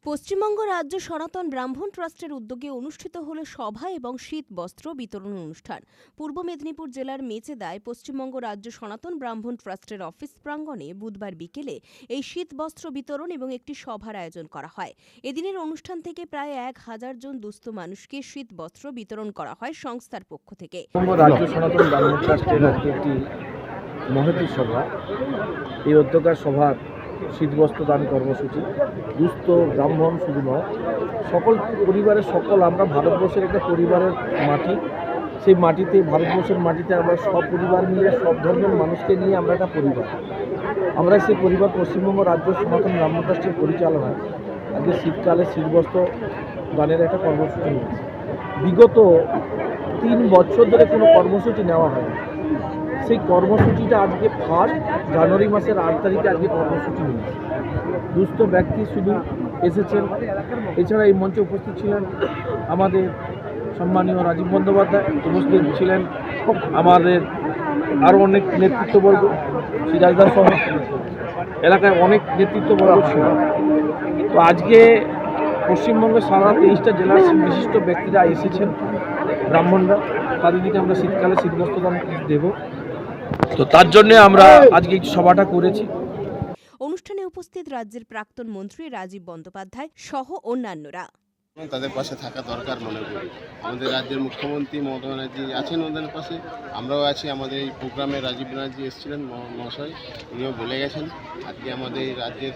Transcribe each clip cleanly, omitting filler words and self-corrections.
পশ্চিমবঙ্গ রাজ্য সনাতন ব্রাহ্মণ ট্রাস্টের উদ্যোগে অনুষ্ঠিত হল সভা এবং শীত বস্ত্র বিতরণ অনুষ্ঠান। পূর্ব মেদিনীপুর জেলার মেচেদায় পশ্চিমবঙ্গ রাজ্য সনাতন ব্রাহ্মণ ট্রাস্টের অফিস প্রাঙ্গণে বুধবার বিকেলে এই শীত বস্ত্র বিতরণ এবং একটি সভার আয়োজন করা হয়। এদিনের অনুষ্ঠান থেকে প্রায় 1000 জন দুস্থ মানুষকে শীত বস্ত্র বিতরণ করা হয় সংস্থার পক্ষ থেকে। রাজ্য সনাতন ব্রাহ্মণ ট্রাস্টের একটি মহতী সভা, এই উদ্যোগের সভার শীতবস্ত্র দান কর্মসূচি দুস্থ ব্রাহ্মণ শুধু নয়, সকল পরিবারের আমরা ভারতবর্ষের একটা পরিবারের মাটি। সেই মাটিতে, ভারতবর্ষের মাটিতে আমরা সব পরিবার মিলে, সব ধর্মের মানুষকে নিয়ে আমরা একটা পরিবার। আমরা সেই পরিবার পশ্চিমবঙ্গ রাজ্য সনাতন ব্রাহ্মণ ট্রাস্টের পরিচালনায় আজকে শীতকালে শীতবস্ত্র দানের একটা কর্মসূচি নিয়েছি। বিগত 3 বছর ধরে কোনো কর্মসূচি নেওয়া হয়নি। সেই কর্মসূচিটা আজকে ফার্স্ট জানুয়ারি মাসের 8 তারিখে আজকে কর্মসূচি নিয়েছে। দুস্থ ব্যক্তি শুধু এসেছেন। এছাড়া এই মঞ্চে উপস্থিত ছিলেন আমাদের সম্মানীয় রাজীব বন্দ্যোপাধ্যায়, উপস্থিত ছিলেন আমাদের আরও অনেক নেতৃত্ববর্গ, সিরাজদার সহ এলাকায় অনেক নেতৃত্ববর্গ ছিল। তো আজকে পশ্চিমবঙ্গের সারা 23টা জেলার বিশিষ্ট ব্যক্তিরা এসেছেন, ব্রাহ্মণরা। তাদেরকে আমরা শীতকালে শীতবস্ত্র দান দেব। তো তার জন্য আমরা আজকে এই সভাটা করেছি। অনুষ্ঠানে উপস্থিত রাজ্যের প্রাক্তন মন্ত্রী রাজীব বন্দ্যোপাধ্যায় সহ অন্যান্যরা। তাদের পাশে থাকা দরকার মনে করি। আমাদের রাজ্যের মুখ্যমন্ত্রী মমতা ব্যানার্জি আছেন ওদের পাশে, আমরাও আছি। আমাদের এই প্রোগ্রামে রাজীব ব্যানার্জি এসেছিলেন মহাশয়, উনিও বলে গেছেন। আজকে আমাদের রাজ্যের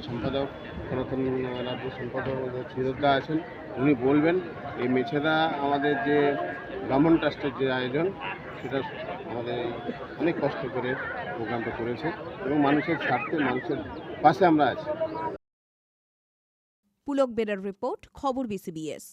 সম্পাদক, সনাতন রাজ্য সম্পাদক সুরদা আছেন, উনি বলবেন। এই মেছেদা আমাদের যে ব্রাহ্মণ ট্রাস্টের যে আয়োজন, সেটা আমাদের অনেক কষ্ট করে প্রোগ্রামটা করেছে এবং মানুষের স্বার্থে, মানুষের পাশে আমরা আছি। পুলক বেরার রিপোর্ট, খবর BCBS।